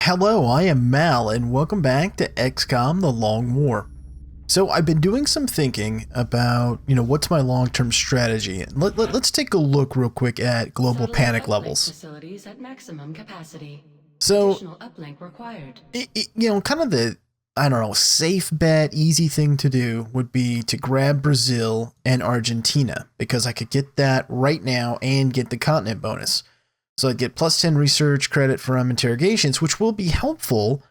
Hello, I am Mal, and welcome back to XCOM The Long War. So I've been doing some thinking about, what's my long-term strategy. Let's take a look real quick at global panic levels. Facilities at maximum capacity. So, Additional uplink required. kind of the, safe bet, easy thing to do would be to grab Brazil and Argentina, because I could get that right now and get the continent bonus. So I'd get plus 10 research credit from interrogations, which will be helpful,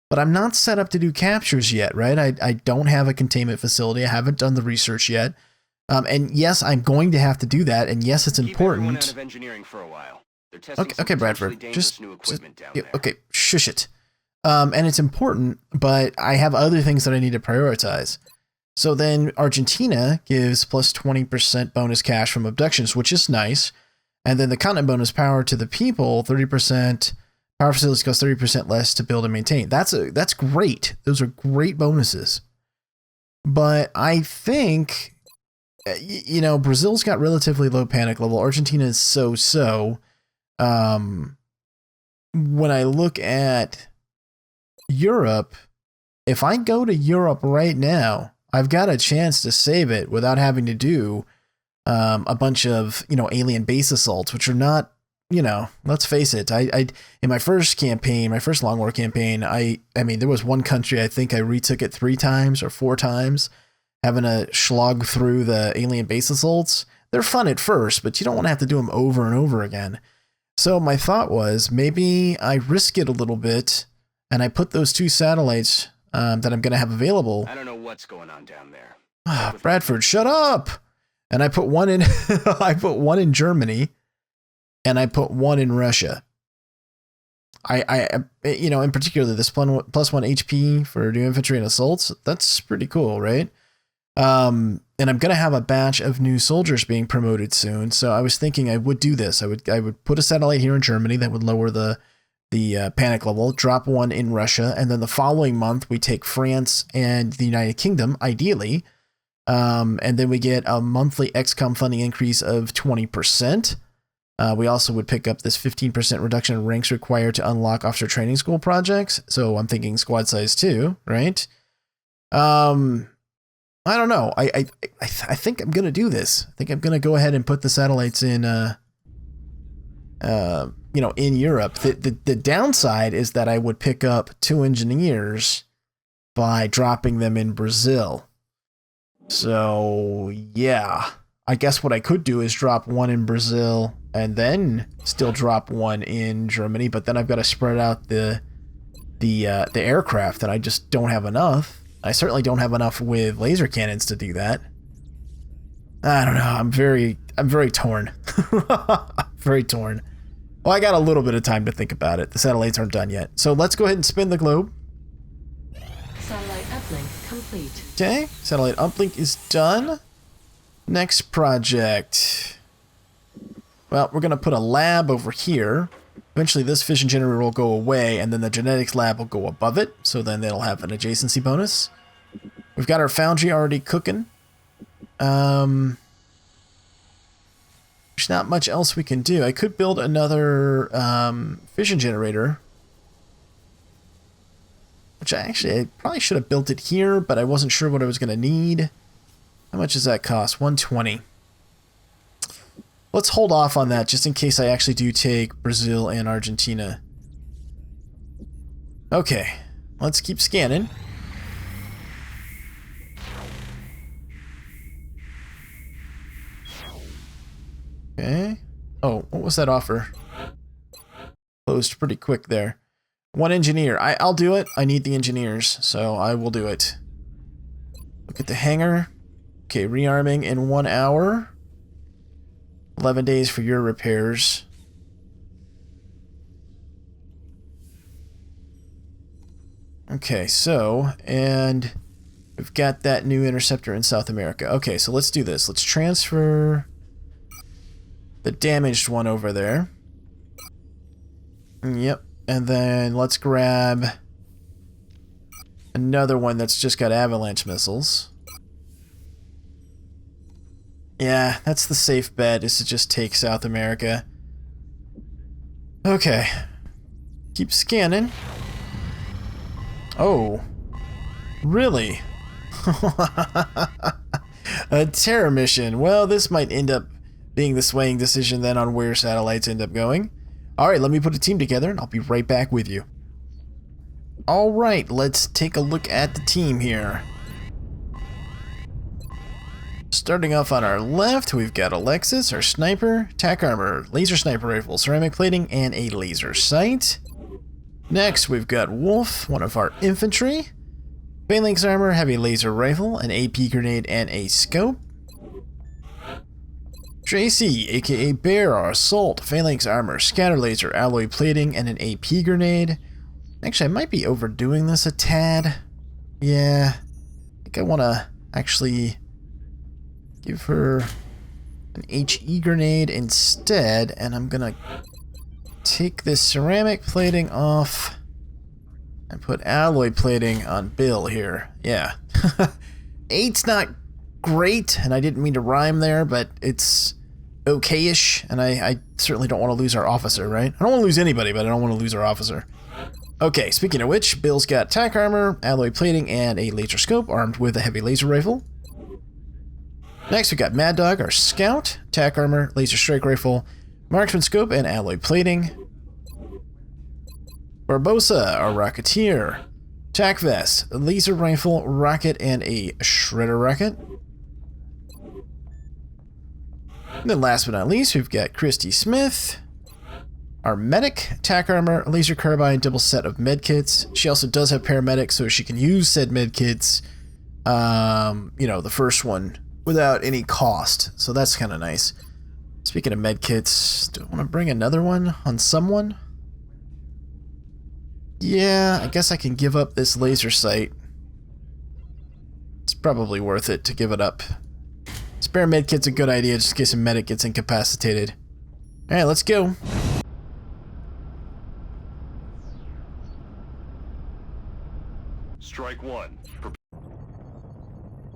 but I'm not set up to do captures yet, right? I don't have a containment facility. I haven't done the research yet. And yes, I'm going to have to do that, and yes, it's important. Keep everyone out of engineering for a while. They're testing Okay, Bradford, just new equipment down there. okay, shush it. And it's important, but I have other things that I need to prioritize. So then Argentina gives plus 20% bonus cash from abductions, which is nice. And then the continent bonus power to the people, 30%. Power facilities cost 30% less to build and maintain. That's great. Those are great bonuses. But I think, Brazil's got relatively low panic level. Argentina is so-so. When I look at Europe, if I go to Europe right now, I've got a chance to save it without having to do a bunch of, alien base assaults, which are not, let's face it. I in my first campaign, my first Long War campaign, I mean, there was one country, I think I retook it 3 times or 4 times, having to slog through the alien base assaults. They're fun at first, but you don't want to have to do them over and over again. So my thought was maybe I risk it a little bit and I put those 2 satellites that I'm going to have available. I don't know what's going on down there. Bradford, shut up. And I put one in, I put one in Germany, and I put one in Russia. In particular, this plus 1 HP for new infantry and assaults, that's pretty cool, right? And I'm going to have a batch of new soldiers being promoted soon. So I was thinking I would do this. I would put a satellite here in Germany that would lower the panic level, drop one in Russia, and then the following month we take France and the United Kingdom, ideally. And then we get a monthly XCOM funding increase of 20%. We also would pick up this 15% reduction in ranks required to unlock officer training school projects. So I'm thinking squad size 2, right? I don't know. I think I'm going to do this. I think I'm going to go ahead and put the satellites in, in Europe. The downside is that I would pick up 2 engineers by dropping them in Brazil. So, yeah, I guess what I could do is drop 1 in Brazil and then still drop 1 in Germany, but then I've got to spread out the aircraft, and I just don't have enough. I certainly don't have enough with laser cannons to do that. I don't know. I'm very torn. Very torn. Well, I got a little bit of time to think about it. The satellites aren't done yet. So let's go ahead and spin the globe. Satellite uplink complete. Okay, satellite uplink is done. Next project. Well, we're going to put a lab over here. Eventually this fission generator will go away, and then the genetics lab will go above it, so then they'll have an adjacency bonus. We've got our foundry already cooking. There's not much else we can do. I could build another fission generator, which I probably should have built it here, but I wasn't sure what I was going to need. How much does that cost? 120. Let's hold off on that just in case I actually do take Brazil and Argentina. Okay, let's keep scanning. Okay. Oh, what was that offer? Closed pretty quick there. 1 engineer. I'll do it. I need the engineers, so I will do it. Look at the hangar. Okay, rearming in 1 hour. 11 days for your repairs. Okay, so, and we've got that new interceptor in South America. Okay, so let's do this. Let's transfer the damaged one over there. Yep. And then let's grab another one that's just got avalanche missiles. Yeah, that's the safe bet, is to just take South America. Okay. Keep scanning. Oh, really? A terror mission. Well, this might end up being the swaying decision then on where satellites end up going. Alright, let me put a team together and I'll be right back with you. Alright, let's take a look at the team here. Starting off on our left, we've got Alexis, our sniper, tack armor, laser sniper rifle, ceramic plating, and a laser sight. Next, we've got Wolf, one of our infantry, phalanx armor, heavy laser rifle, an AP grenade, and a scope. Tracy, aka Bear, our assault, phalanx armor, scatter laser, alloy plating, and an AP grenade. Actually, I might be overdoing this a tad. Yeah, I think I want to actually give her an HE grenade instead, and I'm gonna take this ceramic plating off and put alloy plating on Bill here. Yeah. 8's not great, and I didn't mean to rhyme there, but it's okay-ish, and I certainly don't want to lose our officer, right? I don't want to lose anybody, but I don't want to lose our officer. Okay, speaking of which, Bill's got tack armor, alloy plating, and a laser scope, armed with a heavy laser rifle. Next, we got Mad Dog, our scout, tack armor, laser strike rifle, marksman scope, and alloy plating. Barbosa, our rocketeer, tack vest, laser rifle, rocket, and a shredder rocket. And then last but not least, we've got Christy Smith, our medic, tack armor, laser carbine, double set of medkits. She also does have paramedic, so she can use said medkits, you know, the first one, without any cost, so that's kind of nice. Speaking of medkits, do I want to bring another one on someone? Yeah, I guess I can give up this laser sight. It's probably worth it to give it up. Spare medkit's a good idea just in case a medic gets incapacitated. Alright, let's go. Strike one.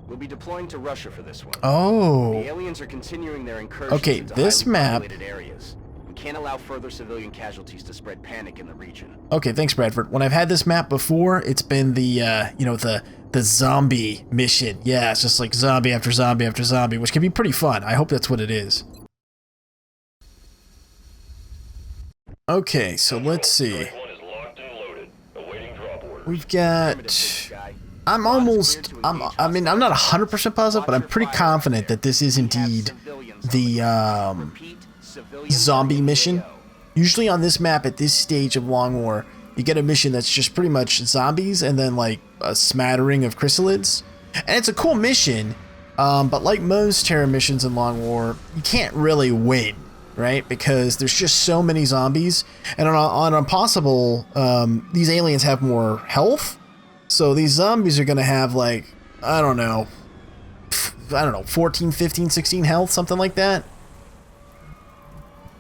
We'll be deploying to Russia for this one. Oh. The aliens are continuing their incursions Okay, into this highly map. populated areas. We can't allow further civilian casualties to spread panic in the region. Okay, thanks, Bradford. When I've had this map before, it's been the, you know, the zombie mission. Yeah, it's just like zombie after zombie after zombie, which can be pretty fun. I hope that's what it is. Okay, so let's see. We've got... I'm not 100% positive, but I'm pretty confident that this is indeed the zombie mission. Usually on this map at this stage of Long War, you get a mission that's just pretty much zombies and then like a smattering of chrysalids. And it's a cool mission, but like most terror missions in Long War, you can't really win, right? Because there's just so many zombies, and on a possible, these aliens have more health. So these zombies are going to have like, I don't know, 14, 15, 16 health, something like that.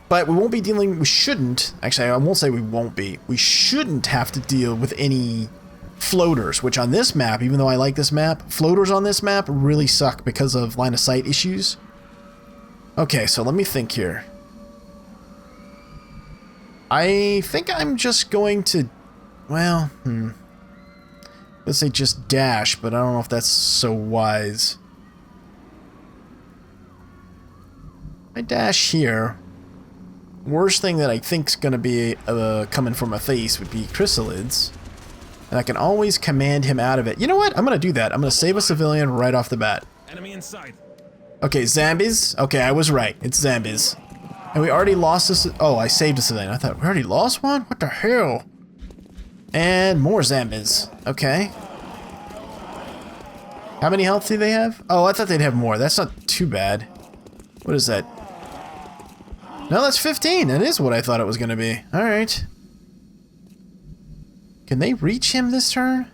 But we won't be dealing, we shouldn't, actually I won't say we won't be, we shouldn't have to deal with any floaters, which on this map, even though I like this map, floaters on this map really suck because of line of sight issues. Okay, so let me think here. I think I'm just going to, well, let's say just dash, but I don't know if that's so wise. I dash here. Worst thing that I think's gonna be coming from a face would be chrysalids. And I can always command him out of it. You know what? I'm gonna do that. I'm gonna save a civilian right off the bat. Enemy in sight. Okay, Zam-beis. Okay, I was right. It's Zam-beis. And we already lost this. Oh, I saved a civilian. I thought we already lost one? What the hell? And more Zam-beis. Okay. How many health do they have? Oh, I thought they'd have more. That's not too bad. What is that? No, that's 15. That is what I thought it was going to be. Alright. Can they reach him this turn?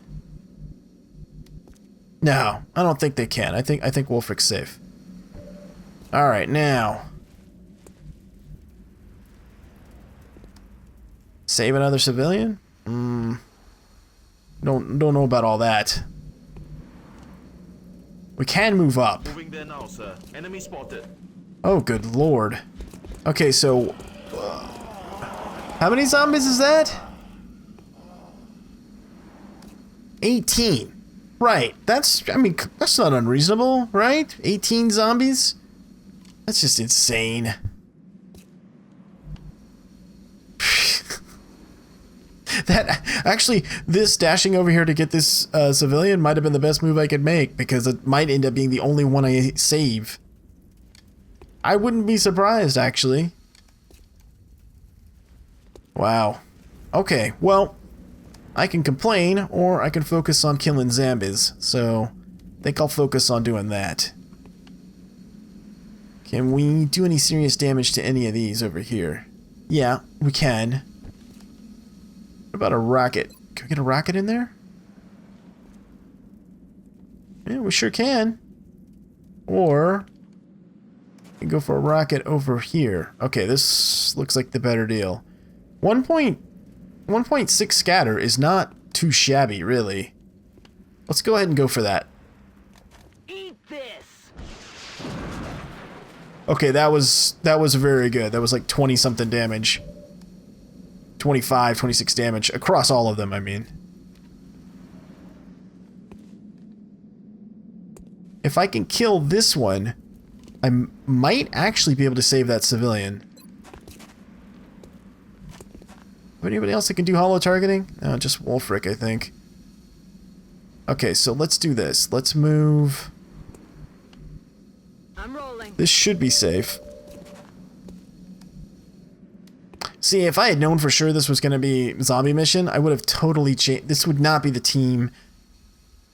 No, I don't think they can. I think Wolfric's safe. Alright, now. Save another civilian? Don't know about all that. We can move up. Moving there now, sir. Enemy spotted. Oh, good lord. Okay, so... how many zombies is that? 18. Right. That's, I mean, that's not unreasonable, right? 18 zombies? That's just insane. That, actually, this dashing over here to get this civilian might have been the best move I could make, because it might end up being the only one I save. I wouldn't be surprised, actually. Wow. Okay, well, I can complain, or I can focus on killing Zam-beis, so I think I'll focus on doing that. Can we do any serious damage to any of these over here? Yeah, we can. What about a rocket? Can we get a rocket in there? Yeah, we sure can. Or we can go for a rocket over here. Okay, this looks like the better deal. 1.6 scatter is not too shabby, really. Let's go ahead and go for that. Eat this. Okay, that was very good. That was like 20 something damage. 25, 26 damage across all of them, I mean. If I can kill this one, I might actually be able to save that civilian. Anybody else that can do hollow targeting? No, just Wolfric, I think. Okay, so let's do this. Let's move. I'm rolling. This should be safe. See, if I had known for sure this was going to be zombie mission, I would have totally changed. This would not be the team.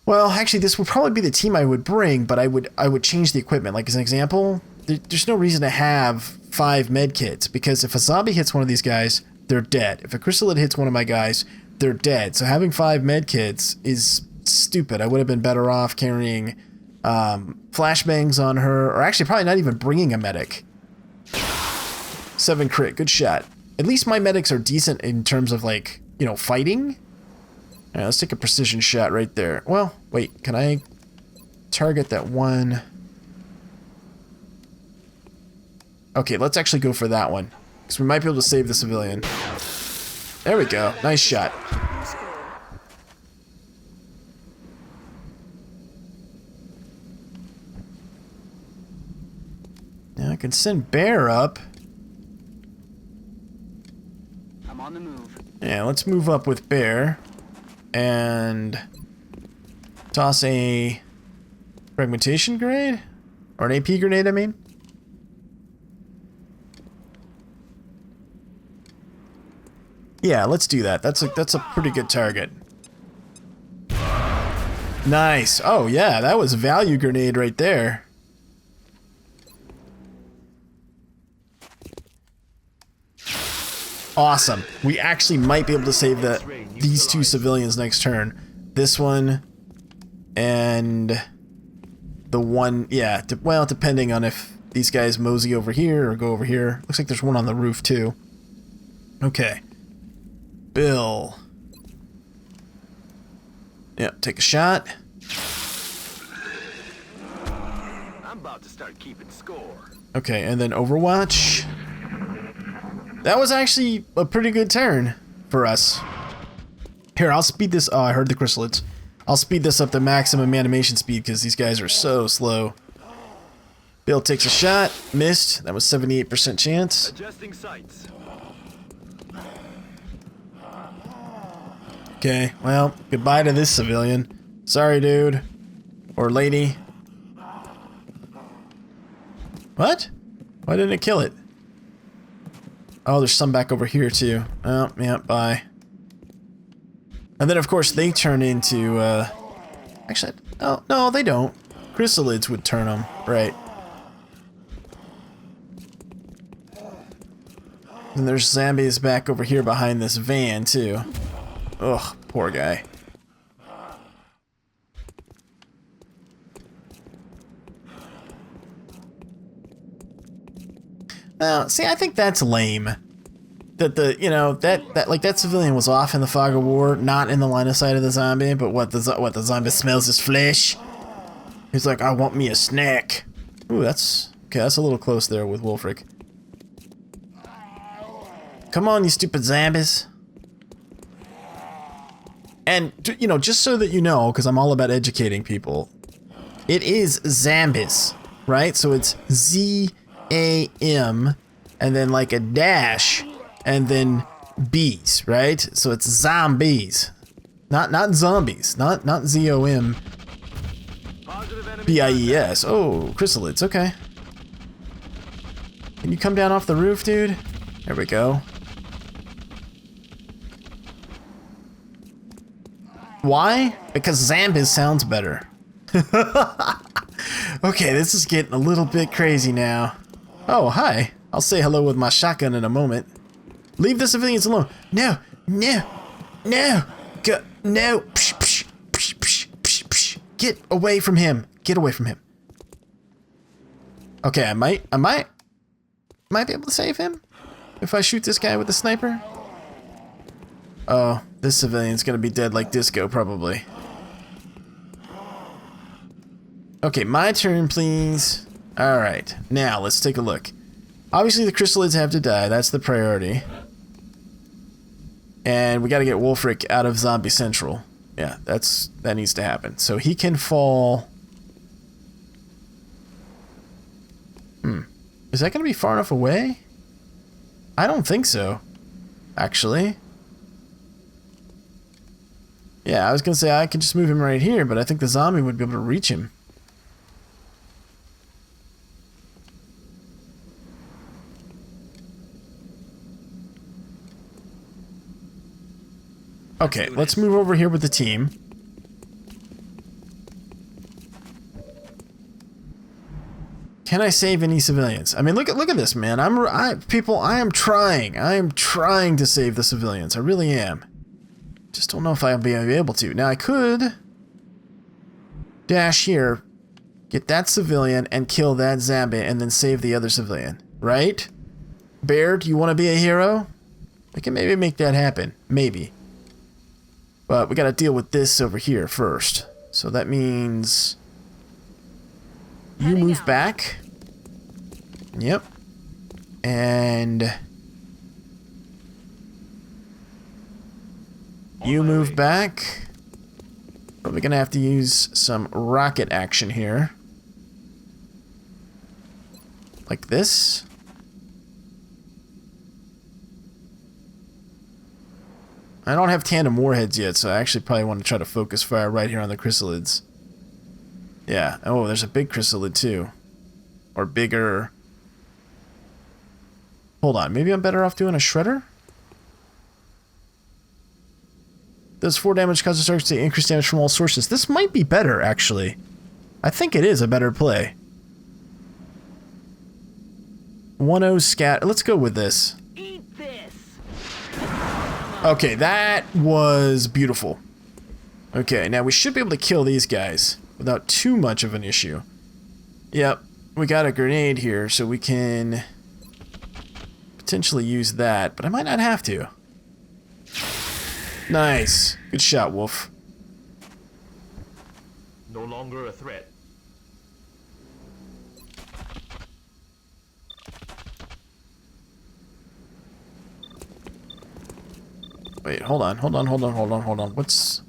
Well, actually, this would probably be the team I would bring, but I would change the equipment. Like, as an example, there's no reason to have 5 med kits, because if a zombie hits one of these guys, they're dead. If a chrysalid hits one of my guys, they're dead. So having 5 med kits is stupid. I would have been better off carrying flashbangs on her, or actually probably not even bringing a medic. 7 crit, good shot. At least my medics are decent in terms of, like, you know, fighting. Alright, let's take a precision shot right there. Well, wait, can I target that one? Okay, let's actually go for that one, because we might be able to save the civilian. There we go. Nice shot. Now I can send Bear up. I'm on the move. Yeah, let's move up with Bear. And toss a fragmentation grenade? Or an AP grenade, I mean? Yeah, let's do that. That's a pretty good target. Nice. Oh yeah, that was value grenade right there. Awesome. We actually might be able to save these 2 civilians next turn. This one and the one, yeah, well, depending on if these guys mosey over here or go over here. Looks like there's one on the roof too. Okay. Bill. Yep, take a shot. I'm about to start keeping score. Okay, and then Overwatch. That was actually a pretty good turn for us. Here, I'll speed this. Oh, I heard the chrysalids. I'll speed this up to maximum animation speed because these guys are so slow. Bill takes a shot. Missed. That was 78% chance. Adjusting sights. Okay, well, goodbye to this civilian. Sorry, dude. Or lady. What? Why didn't it kill it? Oh, there's some back over here, too. Oh, yeah, bye. And then, of course, they turn into, actually, oh, no, they don't. Chrysalids would turn them, right. And there's Zam-beis back over here behind this van, too. Ugh, poor guy. See, I think that's lame. That that civilian was off in the fog of war, not in the line of sight of the zombie, but what the zombie smells his flesh. He's like, I want me a snack. Ooh, that's okay. That's a little close there with Wolfric. Come on, you stupid zombies. And, you know, just so that you know, because I'm all about educating people, it is Zam-beis, right? So it's Z-A-M, and then like a dash, and then bees, right? So it's Zam-beis. Not zombies, not Z-O-M-B-I-E-S. Oh, chrysalids, okay. Can you come down off the roof, dude? There we go. Why? Because Zam-beis sounds better. Okay, this is getting a little bit crazy now. Oh, hi. I'll say hello with my shotgun in a moment. Leave the civilians alone. No, no, no. Go, no. Psh, psh, psh, psh, psh, psh. Get away from him. Get away from him. Okay, I might be able to save him if I shoot this guy with a sniper. Oh, this civilian's gonna be dead like disco, probably. Okay, my turn, please. Alright, now let's take a look. Obviously, the chrysalids have to die. That's the priority. And we gotta get Wolfric out of Zombie Central. Yeah, that needs to happen. So he can fall... Is that gonna be far enough away? I don't think so, actually. Yeah, I was gonna say I could just move him right here, but I think the zombie would be able to reach him. Okay, let's move over here with the team. Can I save any civilians? I mean, look at this, man. I am trying to save the civilians. I really am. Just don't know if I'll be able to. Now I could dash here, get that civilian, and kill that Zam-bie, and then save the other civilian. Right? Bear, do you want to be a hero? I can maybe make that happen. Maybe. But we gotta deal with this over here first. So that means you move back. Yep. And you move back. Probably gonna have to use some rocket action here. Like this. I don't have tandem warheads yet, so I actually probably want to try to focus fire right here on the chrysalids. Yeah. Oh, there's a big chrysalid too. Or bigger. Hold on. Maybe I'm better off doing a shredder? Does 4 damage causes targets to increase damage from all sources. This might be better, actually. I think it is a better play. 1-0 scat. Let's go with this. Okay, that was beautiful. Okay, now we should be able to kill these guys without too much of an issue. Yep, we got a grenade here, so we can potentially use that, but I might not have to. Nice. Good shot, Wolf. No longer a threat. Wait, hold on. What's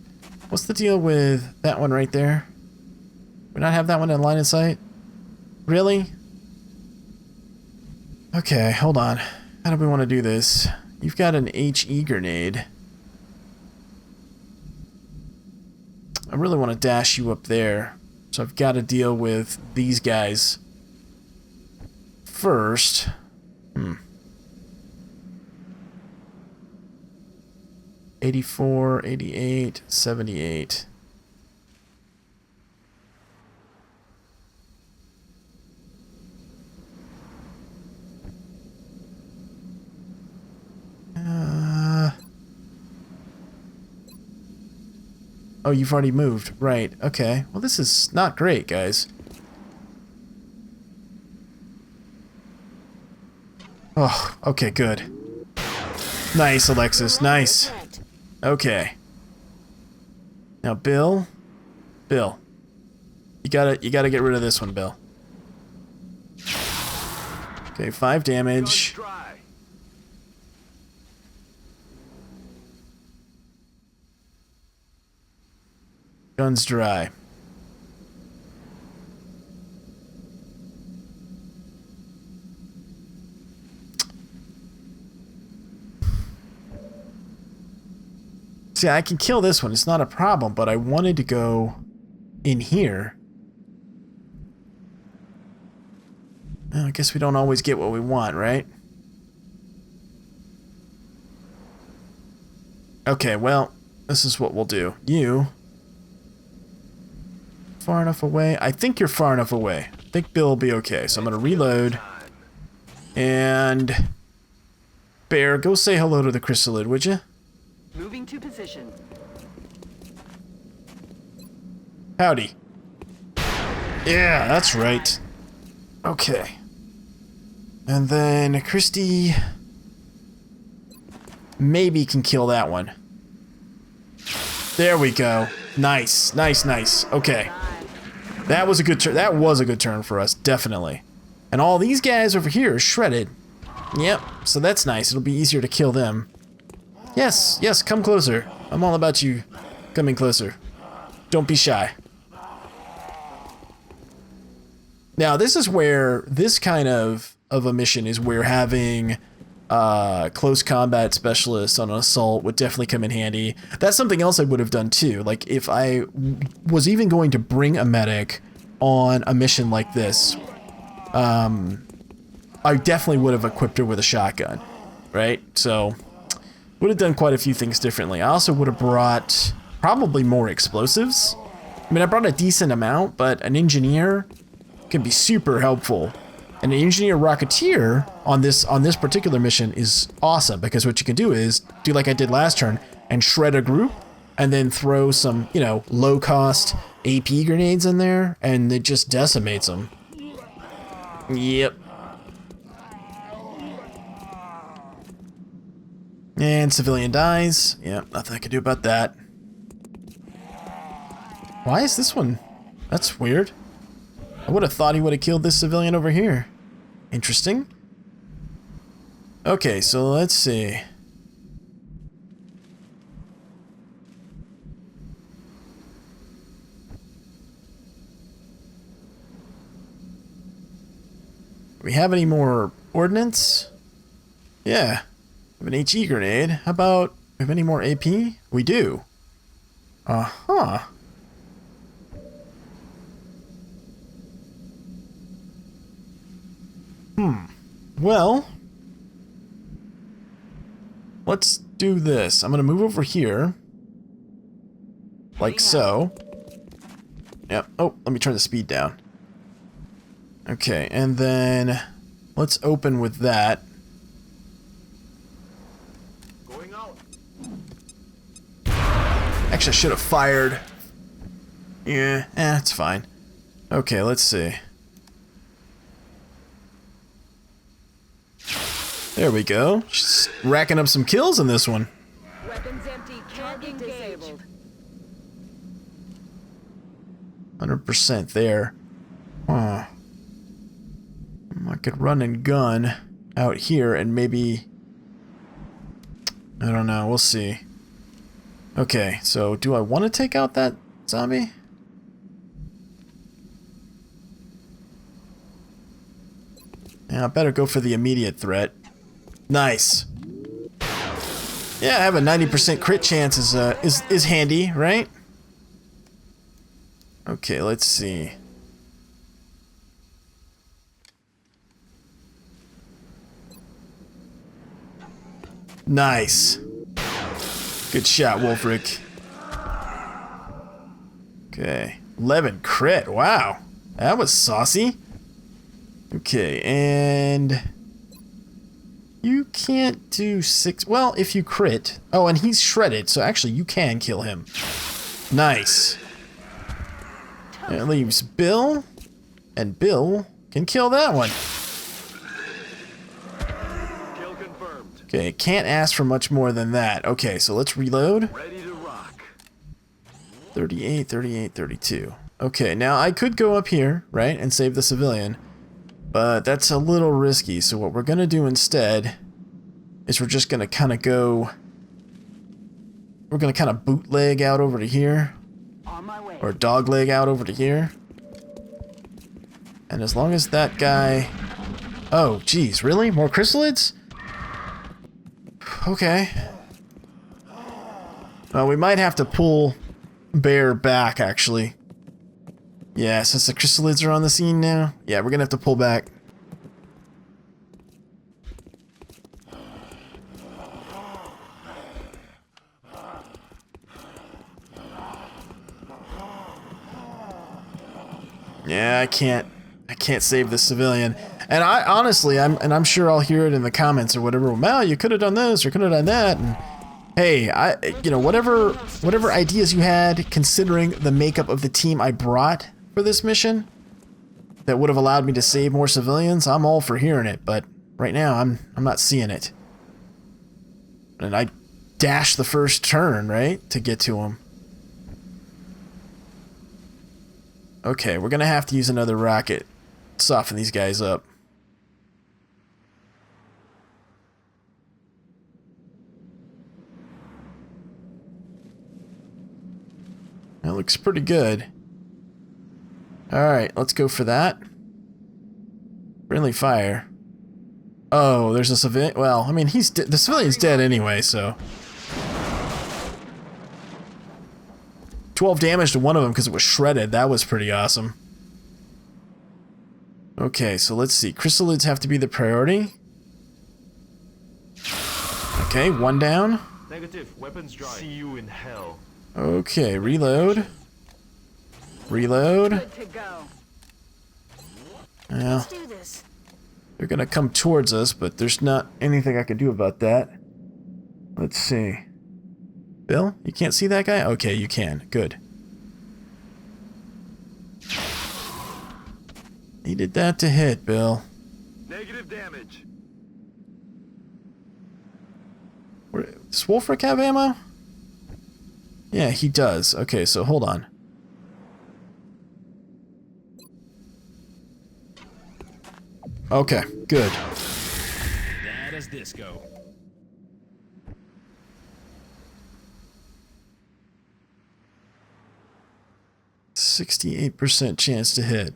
the deal with that one right there? We not have that one in line of sight? Really? Okay, hold on. How do we want to do this? You've got an HE grenade. I really want to dash you up there. So I've got to deal with these guys first. 84, 88, 78. Oh, you've already moved. Right. Okay. Well, this is not great, guys. Oh, okay, good. Nice, Alexis. Nice. Okay. Now, Bill. You gotta get rid of this one, Bill. Okay, 5 damage. Gun's dry. See, I can kill this one. It's not a problem, but I wanted to go in here. Well, I guess we don't always get what we want, right? Okay, well, this is what we'll do. You... far enough away? I think you're far enough away. I think Bill will be okay. So I'm going to reload. And... Bear, go say hello to the chrysalid, would you? Moving to position. Howdy. Yeah, that's right. Okay. And then Christy maybe can kill that one. There we go. Nice, nice, nice. Okay. That was a good turn. That was a good turn for us, definitely. And all these guys over here are shredded. Yep, so that's nice. It'll be easier to kill them. Yes, yes, come closer. I'm all about you coming closer. Don't be shy. Now, this is where this kind of a mission is where having close combat specialists on an assault would definitely come in handy. That's something else I would have done too. Like if I was even going to bring a medic on a mission like this, I definitely would have equipped her with a shotgun, right? So would have done quite a few things differently. I also would have brought probably more explosives. I mean, I brought a decent amount, but an engineer can be super helpful. And an engineer rocketeer on this particular mission is awesome because what you can do is do like I did last turn and shred a group and then throw some, you know, low cost AP grenades in there and it just decimates them. Yep. And civilian dies. Yep, nothing I can do about that. Why is this one? That's weird. I would have thought he would have killed this civilian over here. Interesting. Okay, so let's see. Do we have any more ordnance? Yeah. We have an HE grenade. How about, we have any more AP? We do. Uh-huh. Well, let's do this. I'm going to move over here. Like so. Yep. Oh, let me turn the speed down. Okay, and then let's open with that. Going out. Actually, I should have fired. Yeah, it's fine. Okay, let's see. There we go. Just racking up some kills in this one. Weapons empty. Can't engage. 100% there. Huh. I could run and gun out here and maybe... I don't know. We'll see. Okay, so do I want to take out that zombie? Yeah, I better go for the immediate threat. Nice. Yeah, I have a 90% crit chance is handy, right? Okay, let's see. Nice. Good shot, Wolfric. Okay. 11 crit. Wow. That was saucy. Okay, and... you can't do 6... well, if you crit... oh, and he's shredded, so actually you can kill him. Nice. That leaves Bill, and Bill can kill that one. Kill confirmed. Okay, can't ask for much more than that. Okay, so let's reload. Ready to rock. 38, 38, 32. Okay, now I could go up here, right, and save the civilian. But that's a little risky, so what we're going to do instead is we're just going to kind of go... we're going to kind of bootleg out over to here. my way. Or dog leg out over to here. And as long as that guy... Oh, geez, really? More chrysalids? Okay. Well, we might have to pull Bear back, actually. Yeah, since the chrysalids are on the scene now. Yeah, we're gonna have to pull back. Yeah, I can't save this civilian. And I honestly, I'm sure I'll hear it in the comments or whatever. Well, you could have done this or could have done that. And hey, you know, whatever ideas you had, considering the makeup of the team I brought for this mission, that would have allowed me to save more civilians, I'm all for hearing it. But right now, I'm not seeing it. And I dashed the first turn, right, to get to him. Okay, we're gonna have to use another rocket. Soften these guys up. That looks pretty good. Alright, let's go for that. Friendly fire. Oh, there's a civilian. Well, I mean, the civilian's dead anyway, so. 12 damage to one of them because it was shredded. That was pretty awesome. Okay, so let's see. Chrysalids have to be the priority. Okay, one down. Negative. Weapons dry. See you in hell. Okay, reload. Reload. Good to go. Well, Let's do this. they're gonna come towards us, but there's not anything I can do about that. Let's see. Bill, you can't see that guy? Okay, you can. Good. Needed that to hit, Bill. Negative damage. Does Wolfric have ammo? Yeah, he does. Okay, so hold on. Okay, good. That is disco. %68% chance to hit.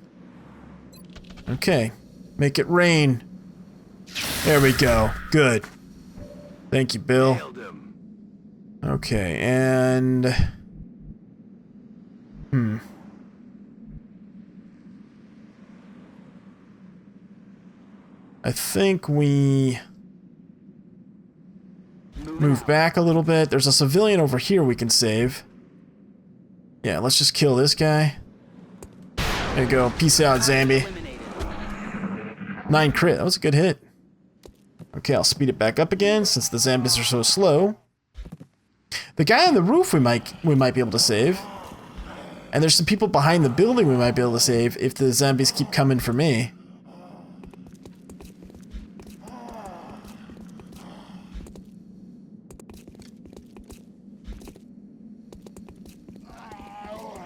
Okay, make it rain. There we go. Good. Thank you, Bill. Nailed him. Okay, and... I think we move back a little bit. There's a civilian over here we can save. Yeah, let's just kill this guy. There you go. Peace out, Zam-bie. 9 crit. That was a good hit. Okay, I'll speed it back up again since the Zam-beis are so slow. The guy on the roof we might be able to save. And there's some people behind the building we might be able to save if the Zam-beis keep coming for me.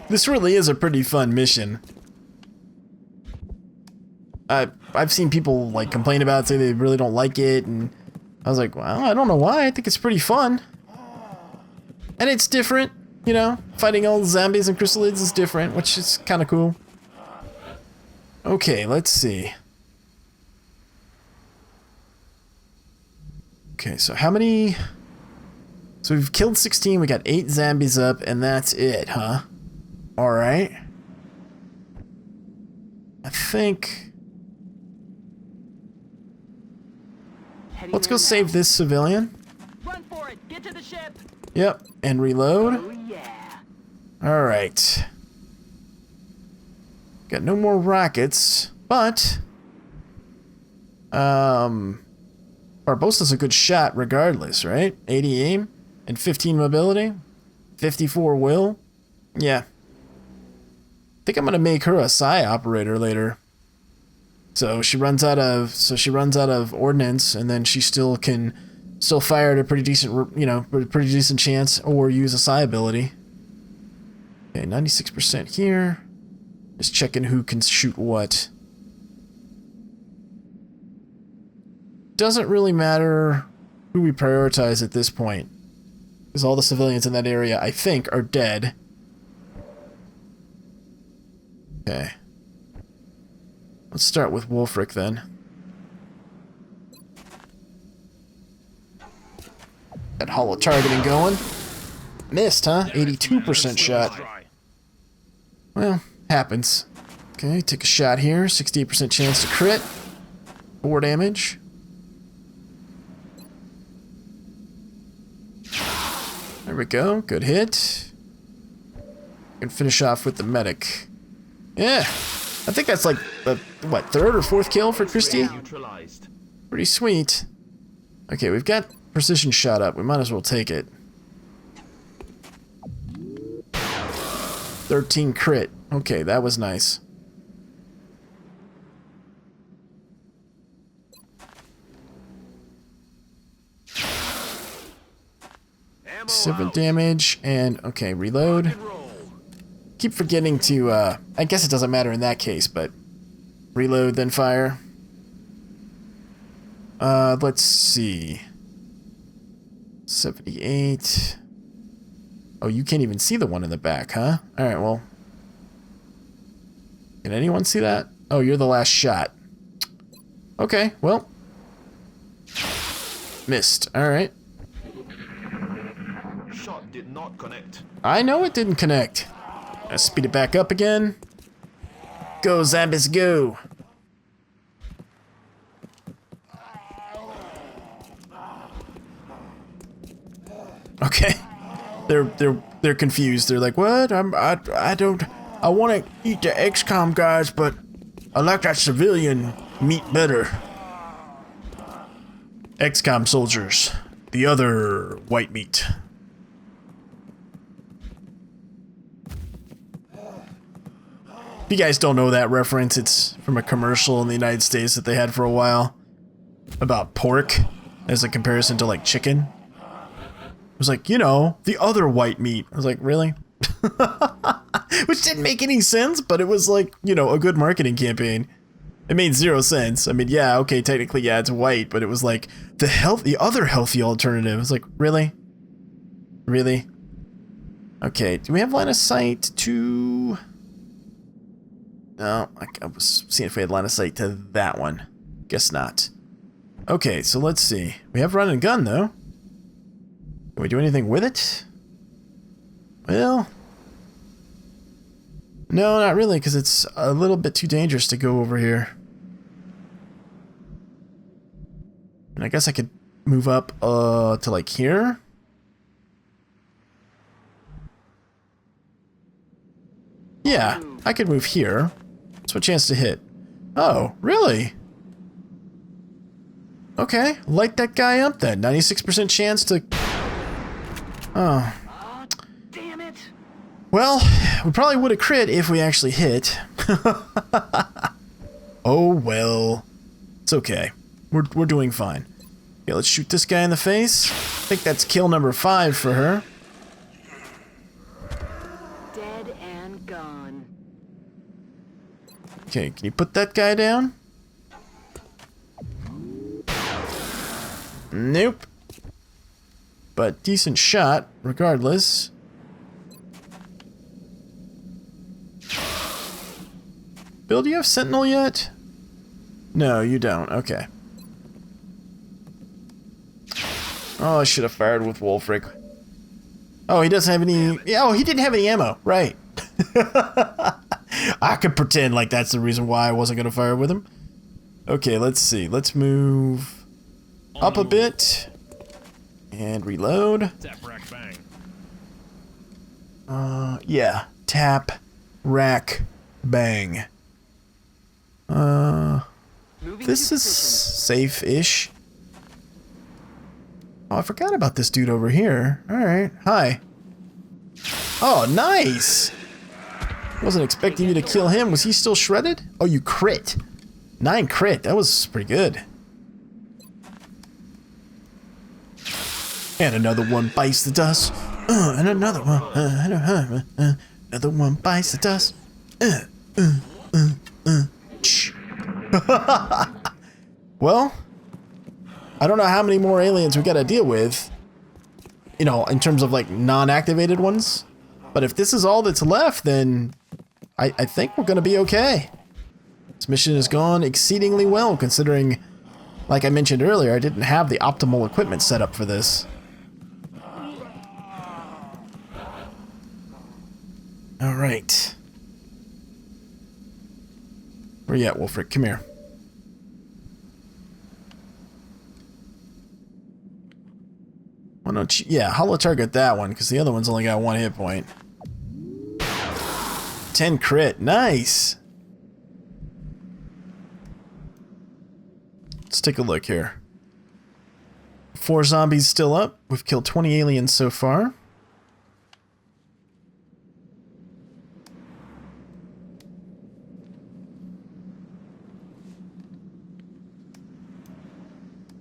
This really is a pretty fun mission. I've seen people like complain about it, say they really don't like it, and I was like, well, I don't know why. I think it's pretty fun. And it's different, you know? Fighting all the zombies and chrysalids is different, which is kind of cool. Okay, let's see. Okay, so how many... So we've killed 16, we got 8 zombies up, and that's it, huh? Alright. I think... Let's go save this civilian. Run for it. Get to the ship. Yep, and reload. Oh yeah. Alright. Got no more rockets, but... Barbosa's a good shot regardless, right? 80 aim and 15 mobility. 54 will. Yeah. I think I'm gonna make her a psi operator later. So she runs out of ordnance, and then she still can fire at a pretty decent, you know, pretty decent chance, or use a psi ability. Okay, 96% here. Just checking who can shoot what. Doesn't really matter who we prioritize at this point, because all the civilians in that area, I think, are dead. Okay. Let's start with Wolfric then. Got hollow targeting going. Missed, huh? 82% shot. Well, happens. Okay, take a shot here. 68% chance to crit. 4 damage. There we go. Good hit. And finish off with the medic. Yeah. I think that's like the, what, 3rd or 4th kill for Christie? Pretty sweet. Okay, we've got precision shot up. We might as well take it. 13 crit. Okay, that was nice. Ammo 7 out. damage and okay, reload. Keep forgetting to I guess it doesn't matter in that case, but reload then fire. Let's see. 78. Oh, you can't even see the one in the back, huh? Alright, well. Can anyone see that? Oh, you're the last shot. Okay, well. Missed. Alright. Shot did not connect. I know it didn't connect. Let's speed it back up again. Go, Zam-beis, go. Okay. They're confused. They're like, "What? I want to eat the XCOM guys, but I like that civilian meat better." XCOM soldiers, the other white meat. If you guys don't know that reference, it's from a commercial in the United States that they had for a while about pork as a comparison to like chicken. It was like, you know, the other white meat. I was like, really? Which didn't make any sense, but it was like, you know, a good marketing campaign. It made 0 sense. I mean, yeah, okay, technically, yeah, it's white, but it was like the other healthy alternative. It's like, really? Really? Okay, do we have line of sight to... No, I was seeing if we had line of sight to that one. Guess not. Okay, so let's see. We have run and gun, though. Can we do anything with it? Well... No, not really, because it's a little bit too dangerous to go over here. And I guess I could move up to like here. Yeah, I could move here. What's my chance to hit? Oh, really? Okay, light that guy up then. 96% chance to... Oh. Damn it! Well, we probably would have crit if we actually hit. Oh well. It's okay. We're doing fine. Okay, let's shoot this guy in the face. I think that's kill number 5 for her. Dead and gone. Okay, can you put that guy down? Nope. But decent shot, regardless. Bill, do you have Sentinel yet? No, you don't. Okay. Oh, I should have fired with Wolfric. Oh, he doesn't have any... Yeah, oh, he didn't have any ammo. Right. I could pretend like that's the reason why I wasn't going to fire with him. Okay, let's see. Let's move up a bit. And reload. Tap, rack, bang. Yeah. Tap, rack, bang. This is safe-ish. Oh, I forgot about this dude over here. Alright, hi. Oh, nice! Wasn't expecting you to kill him. Was he still shredded? Oh, you crit. 9 crit. That was pretty good. And another one bites the dust. And another one. Another one bites the dust. Well, I don't know how many more aliens we gotta deal with. You know, in terms of like non-activated ones. But if this is all that's left, then I think we're going to be okay. This mission has gone exceedingly well, considering, like I mentioned earlier, I didn't have the optimal equipment set up for this. Alright. Where you at, Wolfric? Come here. Why don't you... Yeah, holo target that one, because the other one's only got 1 hit point. 10 crit. Nice! Let's take a look here. 4 zombies still up. We've killed 20 aliens so far.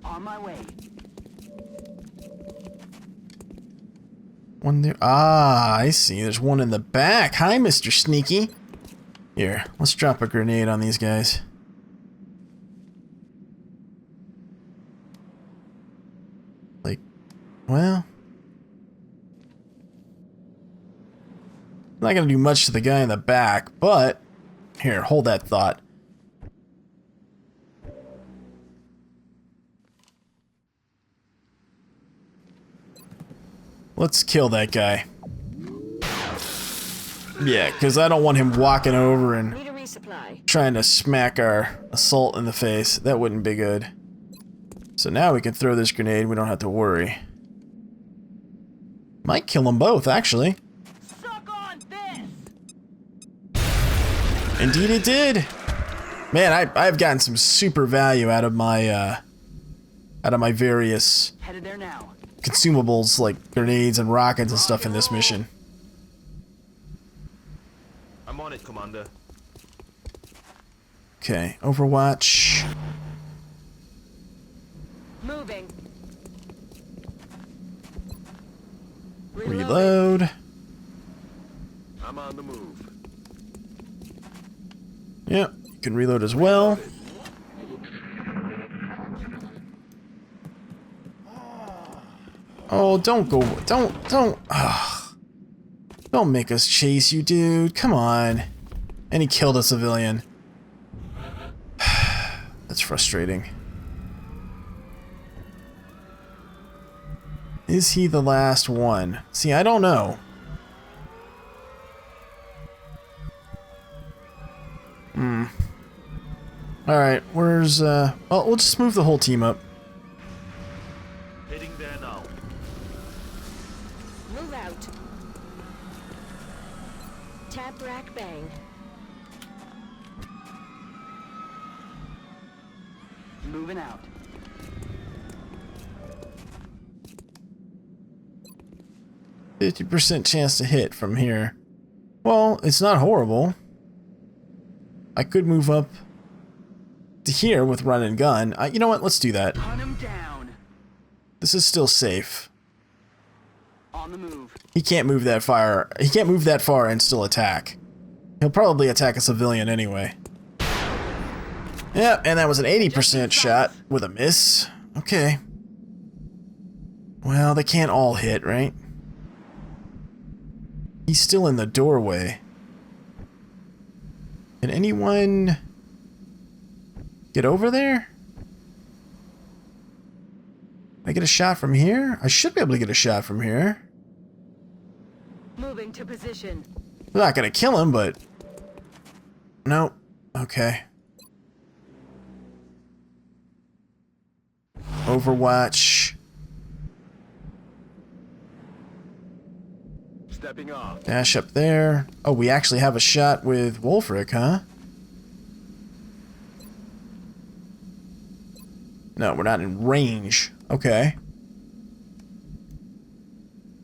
On my way. One there. Ah, I see. There's one in the back. Hi, Mr. Sneaky. Here, let's drop a grenade on these guys. Like, well... not gonna do much to the guy in the back, but... Here, hold that thought. Let's kill that guy. Yeah, because I don't want him walking over and Need a resupply. trying to smack our assault in the face. That wouldn't be good. So now we can throw this grenade. We don't have to worry. Might kill them both, actually. Suck on this! Indeed it did. Man, I've gotten some super value out of my various Headed there now. consumables like grenades and rockets and stuff in this mission. I'm on it, Commander. Okay, Overwatch. Moving. Reload. I'm on the move. Yep, you can reload as well. Oh, don't go. Don't. Don't make us chase you, dude. Come on. And he killed a civilian. That's frustrating. Is he the last one? See, I don't know. Alright, where's, well, we'll just move the whole team up. Heading there now. Move out. Tap, rack, bang. Moving out. %chance to hit from here. Well, it's not horrible. I could move up to here with run and gun. You know what? Let's do that. Hunt him down. This is still safe. On the move. He can't move that far. He can't move that far and still attack. He'll probably attack a civilian anyway. Yep, and that was an 80% shot with a miss. Okay. Well, they can't all hit, right? He's still in the doorway. Can anyone get over there? Can I get a shot from here? I should be able to get a shot from here. Moving to position. I'm not gonna kill him, but... Nope. Okay. Overwatch. Stepping off. Dash up there. Oh, we actually have a shot with Wolfric, huh? No, we're not in range. Okay.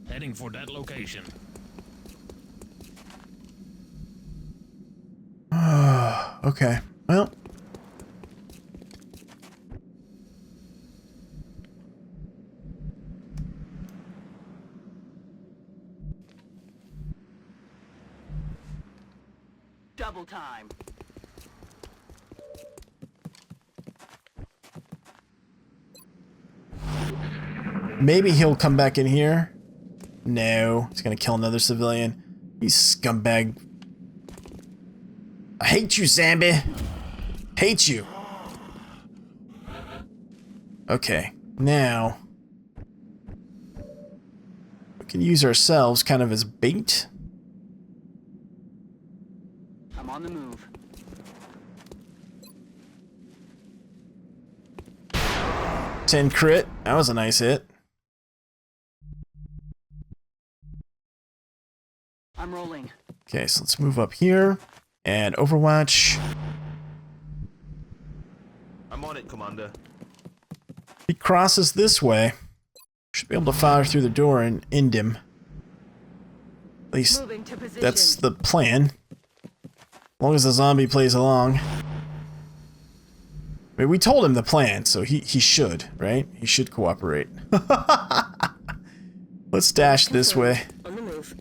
Heading for that location. Okay. Well. Double time. Maybe he'll come back in here. No. He's gonna kill another civilian. You scumbag. I hate you, Zam-bie. Hate you. Okay, now we can use ourselves kind of as bait. I'm on the move. 10 crit. That was a nice hit. I'm rolling. Okay, so let's move up here and Overwatch. I'm on it, Commander. He crosses this way. Should be able to fire through the door and end him. At least Moving to position. that's the plan. As long as the zombie plays along. I mean, we told him the plan, so he should, right? He should cooperate. Let's dash this way. On the move.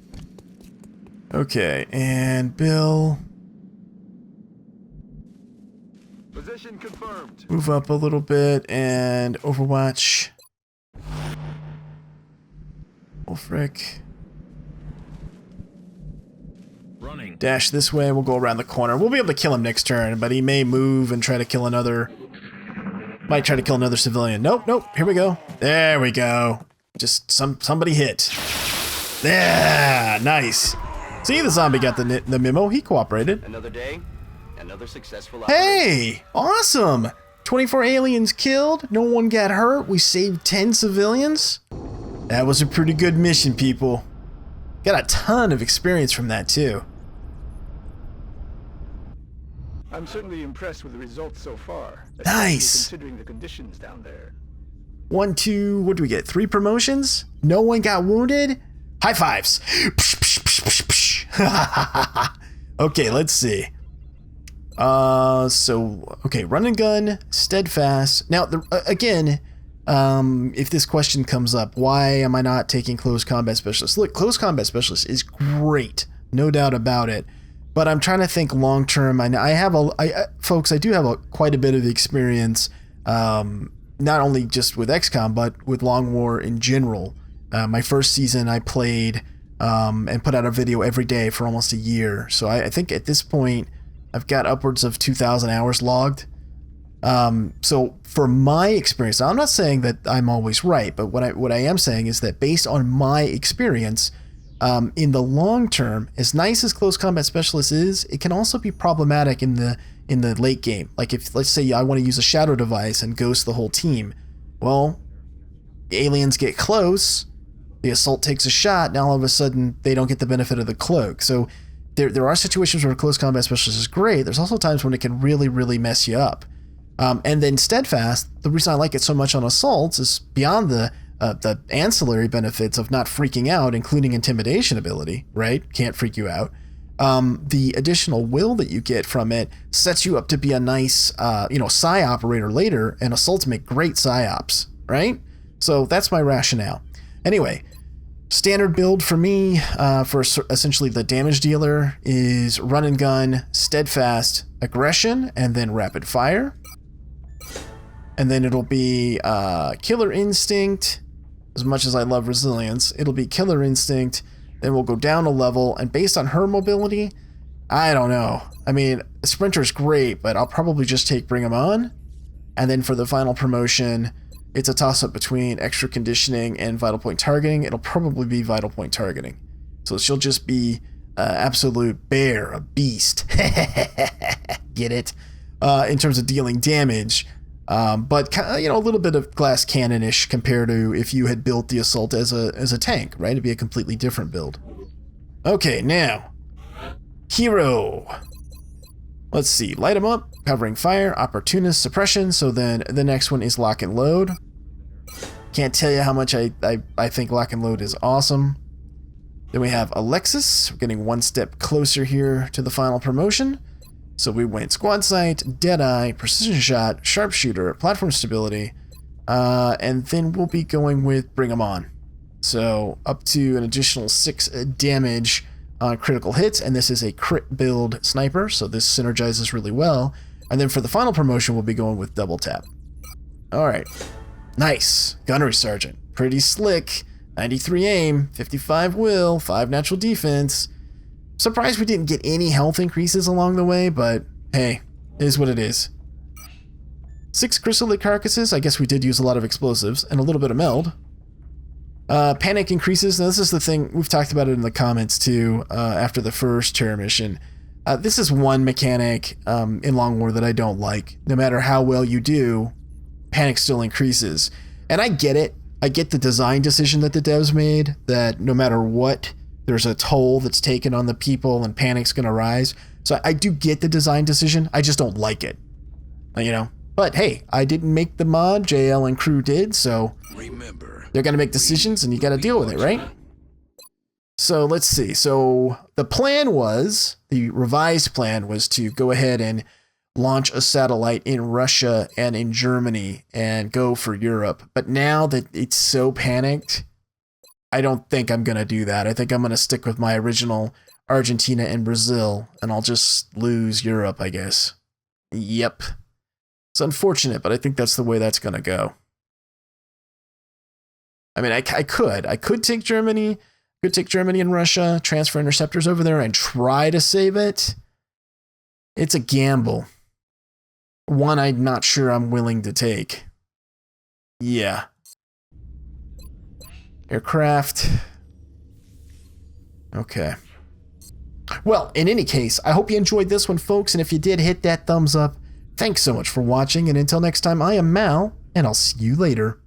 Okay, and Bill, Position confirmed. move up a little bit, and Overwatch. Wolfric, Running. dash this way, we'll go around the corner. We'll be able to kill him next turn, but he may move and try to kill another... Might try to kill another civilian. Nope, nope, here we go. There we go. Just somebody hit. Yeah, nice. See, the zombie got the memo. He cooperated. Another day, another successful Hey, awesome. 24 aliens killed. No one got hurt. We saved 10 civilians. That was a pretty good mission, people. Got a ton of experience from that, too. I'm certainly impressed with the results so far. Nice. Considering the conditions down there. 1, 2, what do we get? 3 promotions? No one got wounded? High fives. Okay, let's see. Okay, run and gun, steadfast. Now, again, if this question comes up, why am I not taking close combat specialist? Look, close combat specialist is great, no doubt about it. But I'm trying to think long term. I have folks. I do have quite a bit of experience, not only just with XCOM, but with Long War in general. My first season, I played and put out a video every day for almost a year. So I think at this point, I've got upwards of 2,000 hours logged. So for my experience, now I'm not saying that I'm always right, but what I am saying is that based on my experience, in the long term, as nice as close combat specialist is, it can also be problematic in the late game. Like if, let's say, I want to use a shadow device and ghost the whole team. Well, aliens get close, the assault takes a shot, now all of a sudden they don't get the benefit of the cloak. So there are situations where close combat specialist is great. There's also times when it can really, really mess you up. And then steadfast, the reason I like it so much on assaults is beyond the ancillary benefits of not freaking out, including intimidation ability, right? Can't freak you out. The additional will that you get from it sets you up to be a nice, psi operator later, and assaults make great psyops, right? So that's my rationale. Anyway, standard build for me, for essentially the damage dealer, is run and gun, steadfast, aggression, and then rapid fire. And then it'll be killer instinct. As much as I love resilience, it'll be killer instinct. Then we'll go down a level, and based on her mobility, I don't know. I mean, sprinter's great, but I'll probably just take bring 'em on. And then for the final promotion, it's a toss-up between extra conditioning and vital point targeting. It'll probably be vital point targeting. So she'll just be absolute bear, a beast. Get it? In terms of dealing damage. But a little bit of glass cannon-ish compared to if you had built the assault as a tank, right? It'd be a completely different build. Okay, now hero. Let's see, light him up, covering fire, opportunist, suppression. So then the next one is lock and load. Can't tell you how much I think lock and load is awesome. Then we have Alexis. We're getting one step closer here to the final promotion. So we went squad sight, deadeye, precision shot, sharpshooter, platform stability, and then we'll be going with bring 'em on. So up to an additional 6 damage on critical hits, and this is a crit build sniper, so this synergizes really well. And then for the final promotion, we'll be going with double tap. All right, nice. Gunnery Sergeant, pretty slick. 93 aim, 55 will, 5 natural defense. Surprised we didn't get any health increases along the way, but hey, it is what it is. 6 chrysalid carcasses. I guess we did use a lot of explosives and a little bit of meld. Panic increases. Now, this is the thing. We've talked about it in the comments, too, after the first terror mission. This is one mechanic in Long War that I don't like. No matter how well you do, panic still increases. And I get it. I get the design decision that the devs made, that no matter what, there's a toll that's taken on the people and panic's going to rise. So I do get the design decision. I just don't like it. You know? But hey, I didn't make the mod. JL and crew did, so they're going to make decisions and you got to deal with it, right? So let's see. So the plan was, the revised plan was to go ahead and launch a satellite in Russia and in Germany and go for Europe. But now that it's so panicked, I don't think I'm going to do that. I think I'm going to stick with my original Argentina and Brazil, and I'll just lose Europe, I guess. Yep. It's unfortunate, but I think that's the way that's going to go. I mean, I could take Germany, and Russia, transfer interceptors over there and try to save it. It's a gamble. One I'm not sure I'm willing to take. Yeah. Aircraft. Okay. Well, in any case, I hope you enjoyed this one, folks, and if you did, hit that thumbs up. Thanks so much for watching, and until next time, I am Mal, and I'll see you later.